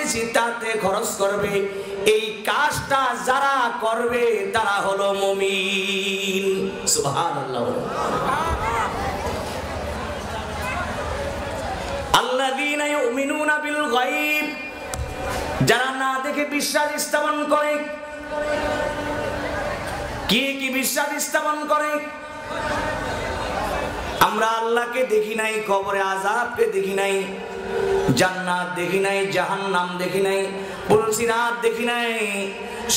দিয়েছি তাতে খরচ করবে। এই কাজটা যারা করবে তারা হলো মুমিন। সুবহানাল্লাহ। আল্লাযীনা ইউমিনুনা বিল গায়ব, যারা না দেখে বিশ্বাস স্থাপন করে। কি কি বিশ্বাস স্থাপন করে? আমরা আল্লাহকে দেখি নাই, কবরে আযাবকে দেখি নাই, জান্নাত দেখি নাই, জাহান্নাম দেখি নাই, পুলসিরাত দেখি নাই।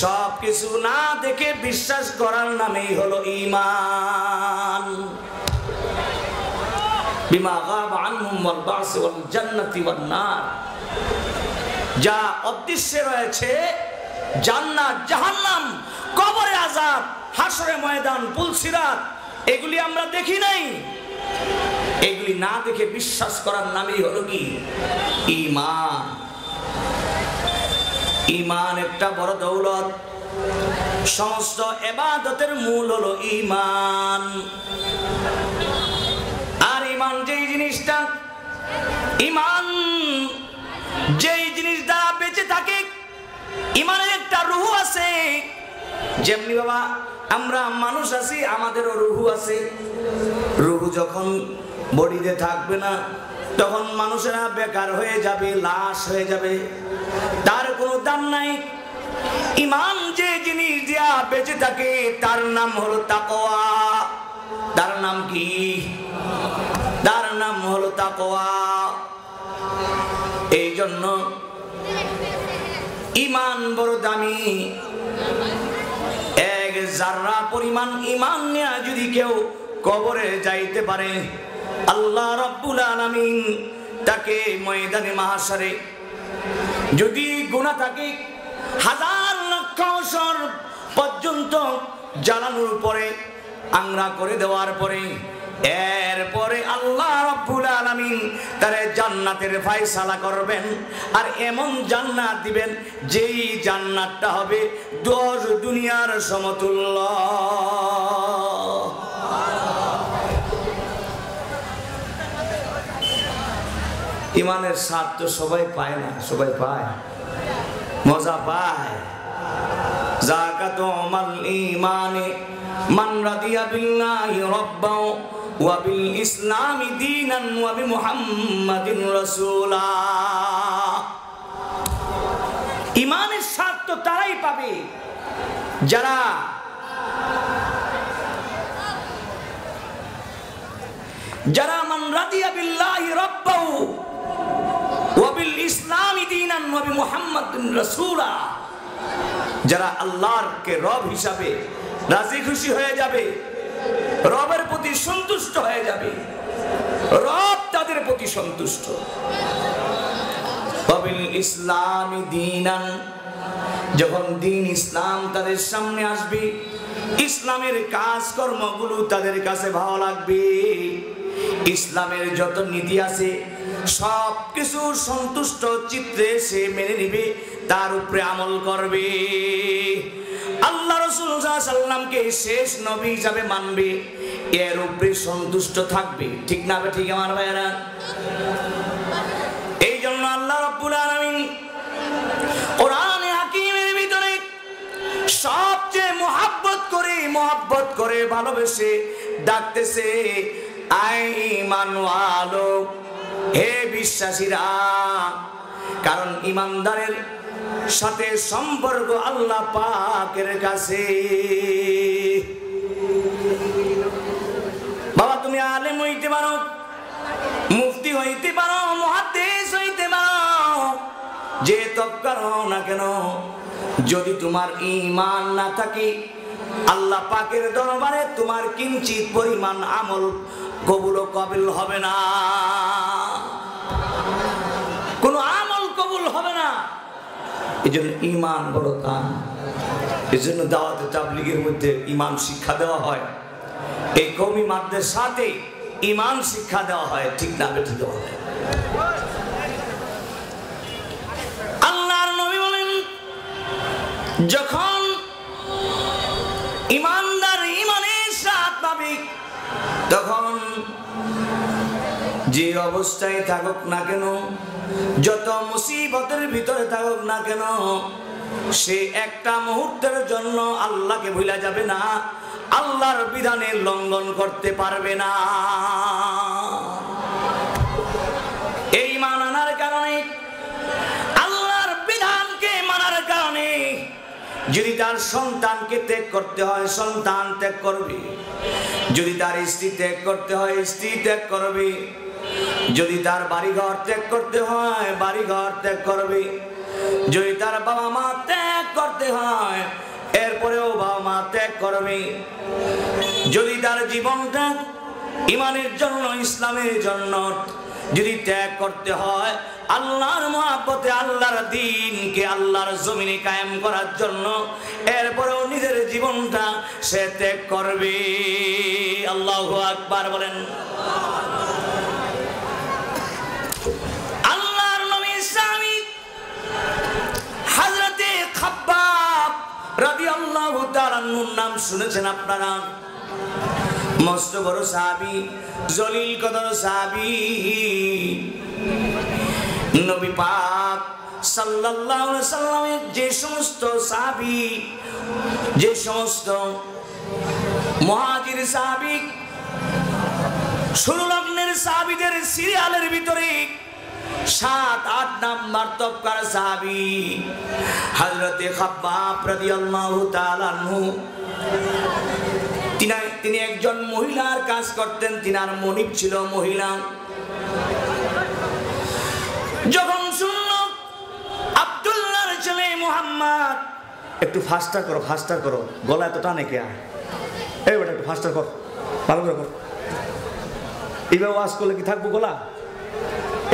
সব কিছু না দেখে বিশ্বাস করার নামই হলো ঈমান। বিমা গাবা আনহুম ওয়াল বাস ওয়াল জান্নাতি ওয়ান নার, যা অদৃশ্যে রয়েছে, জান্নাত, জাহান্নাম, কবরে আযাব, হাসরে ময়দান, পুলসিরাত, এগুলি আমরা দেখি নাই। এগুলি না দেখে বিশ্বাস করার নামই হলো কি? ঈমান। ঈমান একটা বড় দৌলত। সমস্ত ইবাদতের মূল হলো ঈমান। আর ঈমান যেই জিনিসটা, ঈমান যেই জিনিস দ্বারা বেঁচে থাকে, ঈমানের একটা রূহ আছে। যেমনি বাবা আমরা মানুষ আছি, আমাদেরও রূহ আছে। রূহ যখন বডিতে থাকবে না, তখন মানুষেরা বেকার হয়ে যাবে, লাশ হয়ে যাবে, তার কোনো দাম নাই। ঈমান যে জিনিস দিয়া বেঁচে থাকে তার নাম হলো তাকওয়া। তার নাম কি? তার নাম হলো তাকওয়া। এই জন্য ঈমান বড় দামি। এক জাররা পরিমাণ ঈমান নিয়ে যদি কেউ কবরে যাইতে পারে, আল্লাহ রাব্বুল আলামিন তাকে ময়দানে মাহশারে যদি গুনাহ থাকে হাজার লক্ষ বছর পর্যন্ত জ্বালানোর পরে, আংরা করে দেওয়ার পরে, এরপরে আল্লাহ রাব্বুল আলামিন তারে জান্নাতের ফয়সালা করবেন। আর এমন জান্নাত দিবেন যেই জান্নাতটা হবে 10 দুনিয়ার সমতুল্য। ঈমানের স্বাদ তো সবাই পায় না, সবাই পায়, মজা পায়। যাকাতুল ঈমানে মান রাদিয়া বিল্লাহি রাব্বাও ওয়া বিল ইসলামি দীনান ওয়া বি মুহাম্মাদিন রাসূলা। ঈমানের স্বাদ তো তারাই পাবে যারা মান রাদিয়া বিল্লাহি রাব্বাও ওয়া বিল ইসলামি দীনান ওয়া বি মুহাম্মাদিন রাসূলা, যারা আল্লাহকে রব হিসাবে রাজি খুশি হয়ে যাবে, রবের প্রতি সন্তুষ্ট হয়ে যাবে, রব তাদের প্রতি সন্তুষ্ট। ওয়া বিল ইসলামি দীনান, যখন দ্বীন ইসলাম তাদের সামনে আসবে, ইসলামের কাজকর্মগুলো তাদের কাছে ভালো লাগবে, ইসলামের যত নীতি আছে সব কিছু সন্তুষ্ট চিত্তে সে মেনে নিবে, তার উপরে আমল করবে, আল্লাহ রাসূল সাল্লাল্লাহু আলাইহি ওয়াসাল্লামকে শেষ নবী হিসাবে মানবে, এর উপরে সন্তুষ্ট থাকবে। ঠিক না? ঠিক আমার ভাইরা? এই জন্য আল্লাহ রাব্বুল আলামিন কোরআনে হাকিমের ভিতরে সবচেয়ে মহব্বত করে ভালোবেসে ডাকতেছে, আই ঈমানওয়ালো, হে বিশ্বাসীরা। কারণ ঈমানদারের সাথে সম্পর্ক আল্লাহ পাকের কাছে। বাবা তুমি আলেম হইতে পারো, মুফতি হইতে পারো, মুহাদ্দিস হইতে পারো, যে তবকার হও না কেন, যদি তোমার ঈমান না থাকে আল্লাহ পাকের দরবারে তোমার কিঞ্চিত পরিমাণ আমল কবুল ও কবিল হবে না, কোন আমল কবুল হবে না। এই জন্য ঈমান বড় দাম। এই জন্য দাওয়াতে তাবলীগের মধ্যে ঈমান শিক্ষা দেওয়া হয়, এই কওমি মাদ্রাসাতে ঈমান শিক্ষা দেওয়া হয়। ঠিক না? বেঠিক দেওয়া হয়। আল্লাহর নবী বলেন, যখন ঈমানদার ঈমানের স্বাদ পাবে, তখন যে অবস্থায় থাকুক না কেন যত মুসিবতের ভিতরে থাকুক না কেন, সে একটা মুহূর্তের জন্য আল্লাহকে ভুলা যাবে না, আল্লাহর বিধানের লঙ্ঘন করতে পারবে না। এই মানার কারণে, আল্লাহর বিধানকে মানার কারণে যদি তার সন্তানকে ত্যাগ করতে হয় সন্তান ত্যাগ করবে, যদি তার স্ত্রী ত্যাগ করতে হয় স্ত্রী ত্যাগ করবে, যদি তার বাড়িঘর ত্যাগ করতে হয় বাড়িঘর ত্যাগ করবে, যদি তার বাবা মা ত্যাগ করতে হয় এরপরেও বাবা মা ত্যাগ করবে, যদি তার জীবনটা ইমানের জন্য ইসলামের জন্য যদি ত্যাগ করতে হয়, আল্লাহর মহব্বতে আল্লাহর দ্বীনকে আল্লাহর জমিনে কায়েম করার জন্য, এরপরেও নিজের জীবনটা সে ত্যাগ করবে। আল্লাহু আকবার বলেন। আল্লাহর নবীর সাহাবী হযরতে খাব্বাব রাদিয়াল্লাহু তাআলা আনহুর নাম শুনেছেন আপনারা। মস্ত বড় সাহাবী, জলিল কদর সাহাবী। নবী পাক সাল্লাল্লাহু আলাইহি সাল্লামের যে সমস্ত সাহাবী, যে সমস্ত মুহাজির সাহাবী, সুলগ্নের সাহাবীদের সিরিয়ালের ভিতরে 7-8 নাম্বার তবকার সাহাবী হযরতে খাব্বাব রাদিয়াল্লাহু তাআলা আনহু। তিনি একজন মহিলার কাজ করতেন, তিনার মনিব ছিল মহিলা। যখন শুনল আব্দুল্লাহর ছেলে মুহাম্মদ, একটু ফাস্টার করো, গলা এত টানে কে? এই বেটা একটু ফাস্টার কর, ভালো করে কর। এইভাবে ওয়াজ করলে কি থাকবো গলা?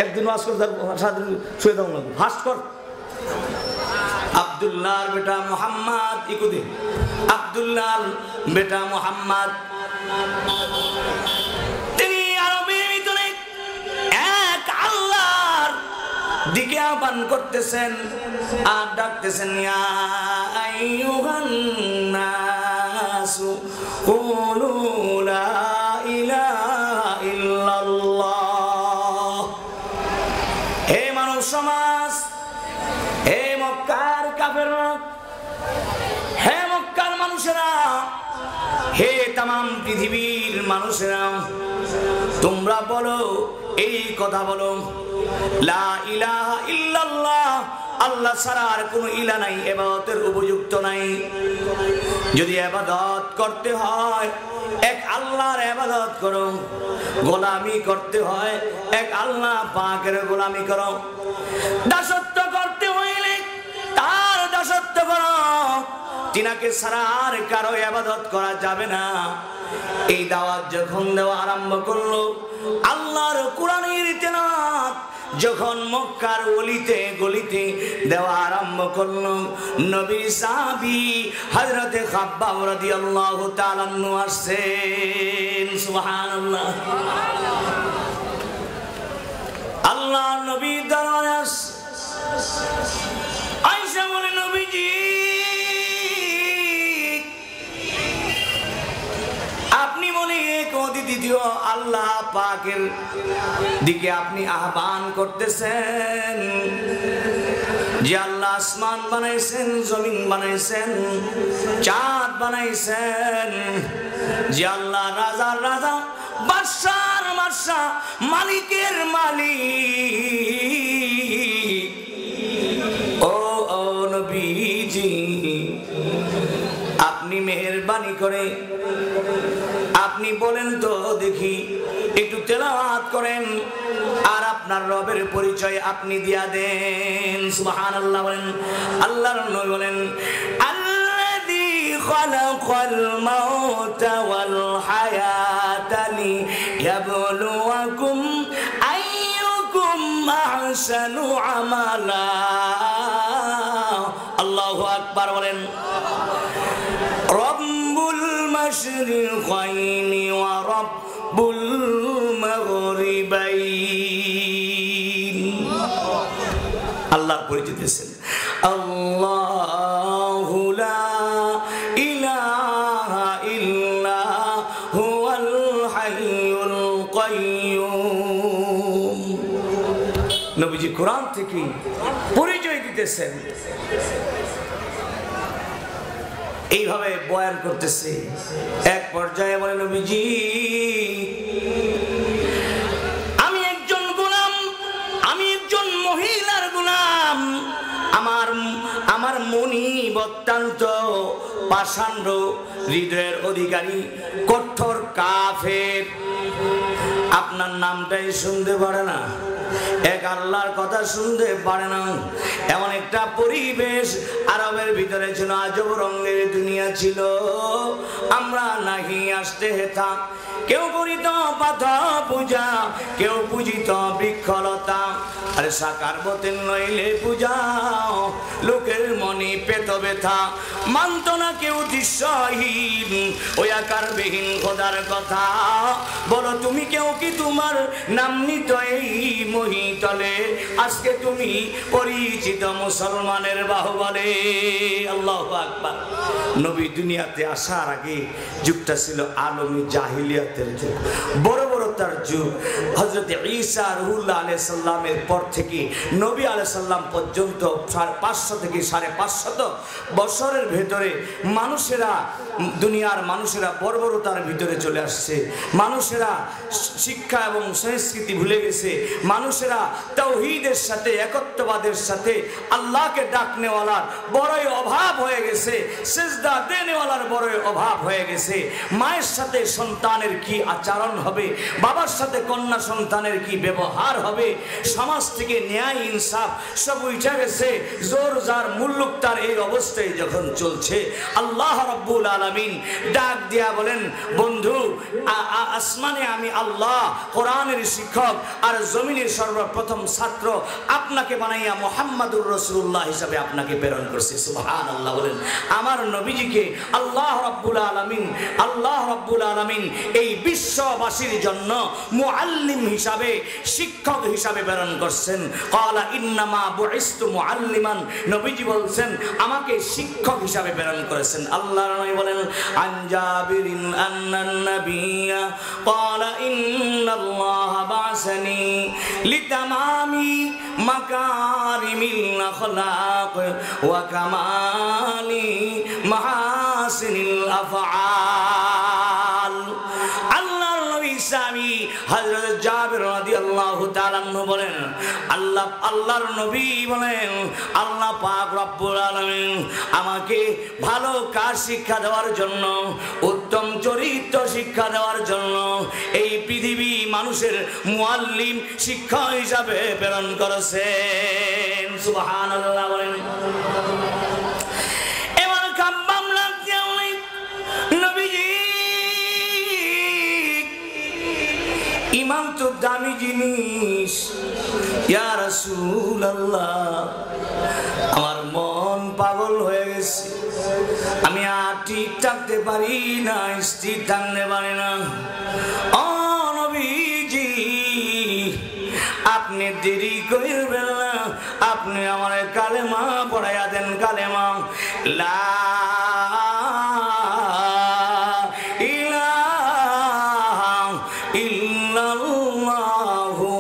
একদিন ওয়াজ করে থাকবো, সারাদিন শুয়ে দাও না, ফাস্ট কর। আব্দুল্লাহর বেটা মুহাম্মদ, ইকুদি আব্দুল্লাহর বেটা মুহাম্মদ, তিনি আরবের ভিতরে এক আল্লাহর দিকে আহ্বান করতেছেন আর ডাকতেছেন, ইয়া আইয়ুহান নাসু কুলু লা ইলাহা ইল্লাল্লাহ। হে মানব সমাজ, হে মক্কার কাফেররা, হে মক্কার মানুষেরা, হে তামাম পৃথিবীর মানুষেরা, তোমরা বলো, এই কথা বলো, লা ইলাহা ইল্লাল্লাহ, আল্লাহ ছাড়া আর কোনো ইলাহ নাই, ইবাদতের উপযুক্ত নাই। যদি ইবাদত করতে হয় এক আল্লাহর ইবাদত করো, গোলামি করতে হয় এক আল্লাহ পাকের গোলামি করো, দাসত্ব করতে হইলে তার দাসত্ব করো, তিনাকে ছাড়া আর কারো ইবাদত করা যাবে না। এই দাওয়াত যখন দেওয়া আরম্ভ করলো, আল্লাহর কোরআনের তেলাওয়াত যখন মক্কার অলিতে গলিতে দেওয়া আরম্ভ করলো, নবীর সাহাবী হযরতে খাব্বাব রাদিয়াল্লাহু তাআলা আনহু আসেন। সুবহানাল্লাহ। আল্লাহ নবী দরবারে আয়েশা বলে, নবীজি আপনি বলে এক দ্বিতীয় আল্লাহ পাকের দিকে আপনি আহ্বান করতেছেন, যে আল্লাহ আসমান বানাইছেন, জমিন বানাইছেন, চাঁদ বানাইছেন, যে আল্লাহ রাজার রাজা, বাদশার বাদশা, মালিকের মালিক। ও নবীজি, আপনি মেহেরবানি করে আপনি বলেন তো দেখি, একটু তেলাওয়াত করেন আর আপনার রবের পরিচয় আপনি দিয়া দেন। সুবহানাল্লাহ বলেন। আল্লাহর নবী বলেন, আল্লাযী খালাকাল মাউতা ওয়াল হায়াতা লিয়াবলুয়াকুম আইয়ুকুম আহসানু আমালা। আল্লাহু আকবার বলেন। রব্বুল মাশরিকাইনি ওয়া রব্বুল মাগরিবাইন। আল্লাহর পরিচয় দিয়েছেন, আল্লাহু লা ইলাহা ইল্লা হুয়াল হাইয়ুল কাইয়্যুম। নবীজি কোরআন দিতেছেন। এইভাবে বয়ান করতেছে। এক পর্যায়ে বলে, নবীজি আমি একজন গোলাম, আমি একজন মহিলার গোলাম, আমার মনিব অত্যন্ত পাষাণ্ড হৃদয়ের অধিকারী, কঠোর কাফের। আপনার নামটাই শুনতে পারে না, এক আল্লাহর কথা শুনতে পারে না। এমন একটা পরিবেশ আরবের ভিতরে ছিল, আজব রঙের দুনিয়া ছিল। আমরা নাহি আসতে হেতাম, কেউ করিত পাথর পূজা, কেউ পূজিত বৃক্ষলতা। আরে সাকার বতেন নইলে পূজা, লোকের মনে পেত ব্যথা, মানত না কেউ দৃশ্যহীন ওই আকারবিহীন খোদার কথা। বলো তুমি কেউ কি তোমার নাম নিত এই মহিতলে? আজকে তুমি পরিচিত মুসলমানের বাহুবলে। আল্লাহু আকবার। নবী দুনিয়াতে আসার আগে যুগটা ছিল আলমী জাহিলিয়াতের যুগ, বর্বরতার যুগ। হযরত ঈসা রুহুল্লাহ আলাইহিস সালামের পর থেকে নবী আলাইহিস সালাম পর্যন্ত 550 থেকে 550 বছরের ভেতরে মানুষেরা, দুনিয়ার মানুষেরা বর্বরতার ভিতরে চলে আসছে। মানুষেরা শিক্ষা এবং সংস্কৃতি ভুলে গেছে। মানুষেরা তাওহীদের সাথে, একত্ববাদের সাথে আল্লাহকে ডাকনেওয়ালার বড়ই অভাব হয়ে গেছে, সিজদা দেনেওয়ালার বড়ই অভাব হয়ে গেছে। মায়ের সাথে সন্তানের কি আচরণ হবে, বাবার সাথে কন্যা সন্তানের কি ব্যবহার হবে, সমাজ থেকে ন্যায় ইনসাফ সব উঠে গেছে। জোর যার মুল্লুক তার এই অবস্থায় যখন চলছে, আল্লাহ রাব্বুল আলামিন ডাক দিয়া বলেন, বন্ধু আসমানে আমি আল্লাহ কোরআনের শিক্ষক আর জমিনের সর্বপ্রথম ছাত্র আপনাকে বানাইয়া মুহাম্মাদুর রাসূলুল্লাহ হিসাবে আপনাকে প্রেরণ করছি। সুবহানাল্লাহ বলেন। আমার নবীজিকে আল্লাহ রাব্বুল আলামিন এই বিশ্ববাসীর জন্য মুআল্লিম হিসাবে, শিক্ষক হিসাবে প্রেরণ করছেন। ক্বালা ইন্নামা বুইসতু মুআল্লিমান, নবীজি বলছেন আমাকে শিক্ষক হিসাবে প্রেরণ করেছেন। আল্লাহর নবী বলেন, আন জাবিরিন আন্নান নাবিয়্যা ক্বালা ইন্নাল্লাহা বা'সানি লিতামামি মাকারিমিল আখলাক ওয়া কামালি মাহাসিনিল আফআল। আল্লাহর নবী সাহাবী হযরত জাবির রাদিয়াল্লাহু তাআলা আনহু বলেন, আল্লাহর নবী বলেন, আল্লাহ পাক রব্বুল আলামিন আমাকে ভালো কাজ শিক্ষা দেওয়ার জন্য, উত্তম চরিত্র শিক্ষা দেওয়ার জন্য এই পৃথিবী মানুষের মুআল্লিম, শিক্ষক হিসাবে প্রেরণ করেছেন। সুবহানাল্লাহ বলেন। এবার কাব্বাম লাগছে অনেক, নবীজি ইমান তো দামি জিনিস। ইয়া রাসূলুল্লাহ, আমার মন পাগল হয়ে গেছে, আমি আর ঠিক থাকতে পারি না, স্থির থাকতে পারি না। ও নবীজি, আপনি দেরি করবেন না, আপনি আমার কালেমা পড়াইয়া দেন। কালেমা লা ইলাহা ইল্লাল্লাহু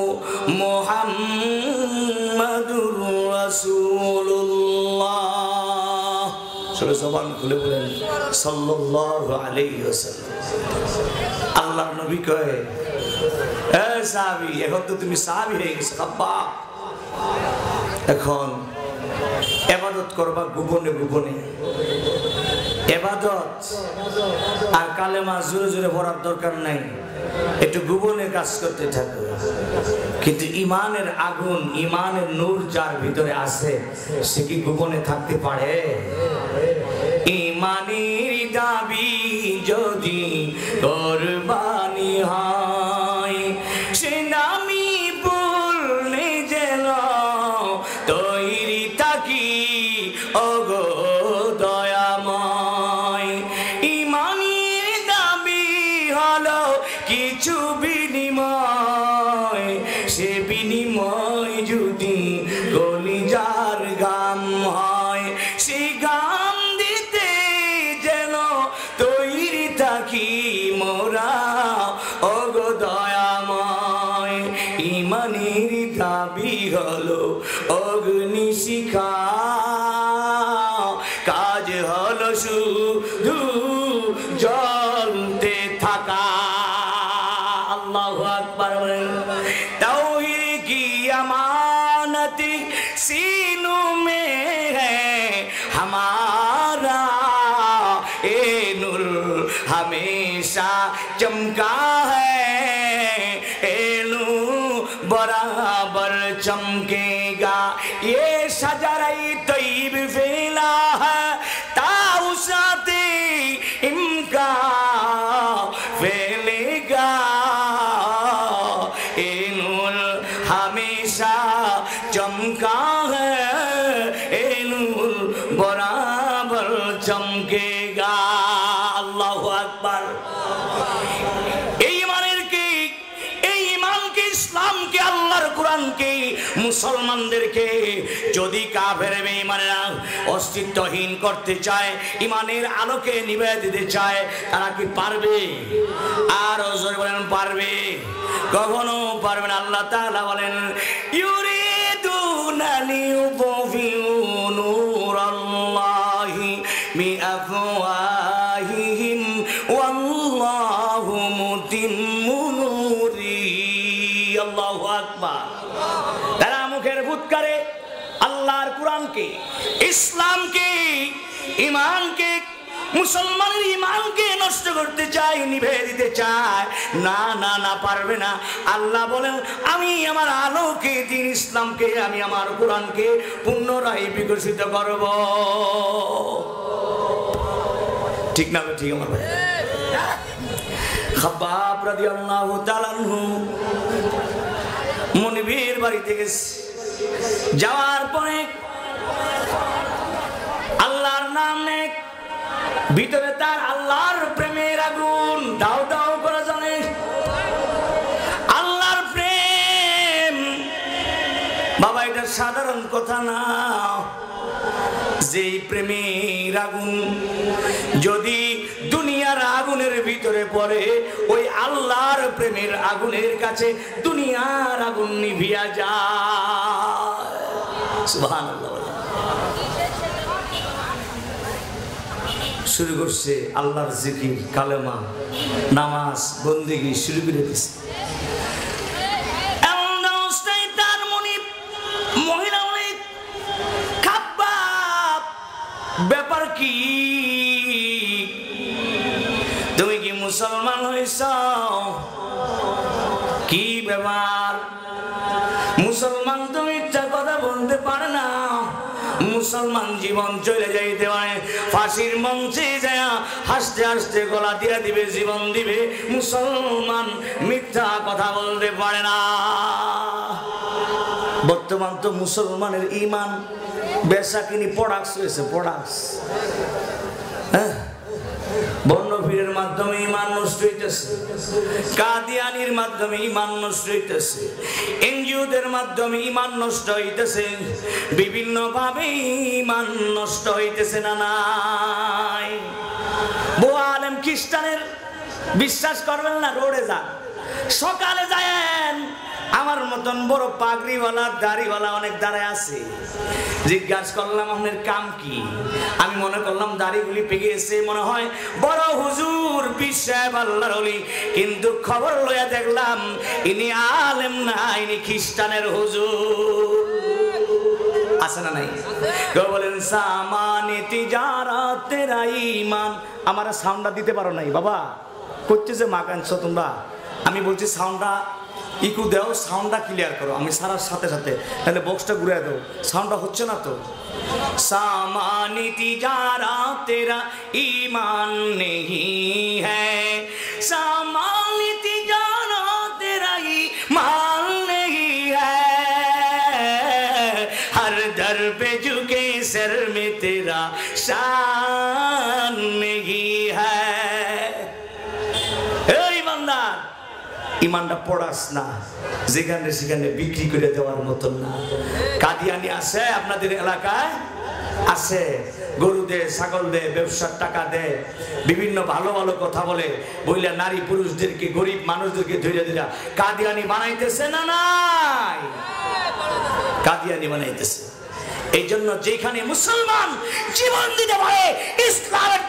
মুহাম্মাদুর রাসূলুল্লাহ। সবাই জবান খুলে বলেন সাল্লাল্লাহু আলাইহি ওয়াসাল্লাম। আল্লাহর নবী কয়, এ সাহাবী, এখন তো তুমি সাহাবী হয়ে গেছো আব্বা, এখন ইবাদত করবা গোপনে গোপনে। ইবাদত আর কালেমা জোরে জোরে পড়ার দরকার নাই, একটু গোপনে কাজ করতে থাকো। কিন্তু ইমানের আগুন, ইমানের নূর যার ভিতরে আছে, সে কি গোপনে থাকতে পারে? ইমানের দাবি যদি কুরবানি হয়, সে নামি বললে যেন তৈরি থাকি ওগো দয়াময়। ইমানের দাবি হলো কিছু বিনিময়, সে বিনিময় যদি কলিজার গাম হয়, সে গাম দিতে যেন তৈরি থাকি মোরা ওগো দয়াময়। ইমানের দাবি হলো অগ্নি শিখা কাজ হলো শুধু জ্বলতে থাকা। আল্লাহু আকবার। তাওহীদ কি আমানত सीनों में है हमारा, ए नूर हमेशा चमका है, ए नूर बराबर चमकेगा। ये शजर-ए तैयब फैला है ताउसाते इनका फैलेगा, ए नूर हमेशा चमका है, ए नूर बराबर चमकेगा। अल्लाहु अकबर। ইসলামকে, আল্লাহর কোরআনকে, মুসলমানদেরকে যদি কাফের বেঈমানেরা অস্তিত্বহীন করতে চায়, ইমানের আলোকে নিভিয়ে দিতে চায়, তারা কি পারবে? আর জোরে বলেন পারবে? কখনো পারবে না। আল্লাহ তাআলা বলেন ইউরিদুনা লিইউতফিউ নূরাল্লাহি বিআফওয়াহিহিম ওয়াল্লাহু মুতিম্মু নূরিহি। আল্লাহু আকবার। তারা মুখের ফুৎকারে আল্লাহর কোরআনকে, ইসলামকে, ঈমানকে, মুসলমানের ঈমানকে নষ্ট করতে চায়, নিভিয়ে দিতে চায়। না না না, পারবে না। আল্লাহ বলেন আমি আমার আলোকে, দ্বীন ইসলামকে, আমি আমার কোরআনকে পুনরায় বিকশিত করব। ঠিক না? ঠিক আমার ভাই। খাব্বাব রাদিয়াল্লাহু তাআলা আনহু মুনিবের বাড়িতে গেছে। যাওয়ার পরে আল্লাহর নাম নেক, ভিতরে তার আল্লাহর প্রেমের আগুন দাও দাও করে জ্বলে। আল্লাহর প্রেম বাবা, এটা সাধারণ কথা না। যেই প্রেমের আগুন যদি দুনিয়ার আগুনের ভিতরে পড়ে, ওই আল্লাহর প্রেমের আগুনের কাছে দুনিয়ার আগুন নিভিয়া যায়। সুবহানাল্লাহ। শুরু করছে আল্লাহর জিকির, কালেমা, নামাজ, বন্দেগী শুরু করে দিচ্ছে। ব্যাপার কি? তুমি কি মুসলমান হয়েছ? কি ব্যাপার? মুসলমান তুমি ইচ্ছা কথা বলতে পারে না। মুসলমান জীবন চলে যাইতে পারে, ফাঁসির মঞ্চে যায় হাসতে হাসতে গলা দিয়া দিবে, জীবন দিবে। মুসলমান মিথ্যা কথা বলতে পারে না। বর্তমান তো মুসলমানের ঈমান বেচাকিনি প্রোডাক্টস হয়েছে, প্রোডাক্টস। বর্ণপীরের মাধ্যমে ঈমান নষ্ট হইতেছে, কাদিয়ানির মাধ্যমে ঈমান নষ্ট হইতেছে, এনজিওদের মাধ্যমে ঈমান নষ্ট হইতেছে, বিভিন্ন ভাবে ঈমান নষ্ট হইতেছে। না নাই বহু আলেম খ্রিস্টানের বিশ্বাস করবেন না, রোডে যান, সকালে যায়েন, আমার মতন বড় পাগড়িওয়ালা দাড়িওয়ালা অনেক দাঁড়ায় আছে। জিজ্ঞাসা করলাম আপনার কাম কি? আমি মনে করলাম দাড়িগুলি পেকে এসে মনে হয় বড় হুজুর পীর সাহেব আল্লাহর ওলি, কিন্তু খবর লইয়া দেখলাম ইনি আলেম না, ইনি খ্রিস্টানের হুজুর। আছে না নাই? বলেন সামানি তিজারাত তেরা ঈমান। আমার সাউন্ডটা দিতে পারো নাই বাবা, করছে যে মা কানছো তোমরা। আমি বলছি সাউন্ডটা ইকু দাও, সাউন্ডটা ক্লিয়ার করো। আমি সারার সাথে সাথে তাহলে বক্সটা ঘুরে দাও, সাউন্ডটা হচ্ছে না তো। সামানি তিজারাত তেরা ঈমান নেহি হ্যায়, সামানি তিজারাত তেরা ঈমান নেহি হ্যায়, হর দর पे झुके सर में तेरा शान नहीं है। এই বান্দা, ইমানটা পড়াস না, যেখানে সেখানে বিক্রি করে দেওয়ার মতন না। কাদিয়ানি আছে আপনাদের এলাকায়? আছে। গরু দে, ছাগল দে, ব্যবসার টাকা দে, বিভিন্ন ভালো ভালো কথা বলে, বইলা নারী পুরুষদেরকে, গরিব মানুষদেরকে ধরে দিলা কাদিয়ানি বানাইতেছে না নাই? কাদিয়ানি বানাইতেছে। এই জন্য যেখানে মুসলমান জীবন দিতে পারে ইসলামের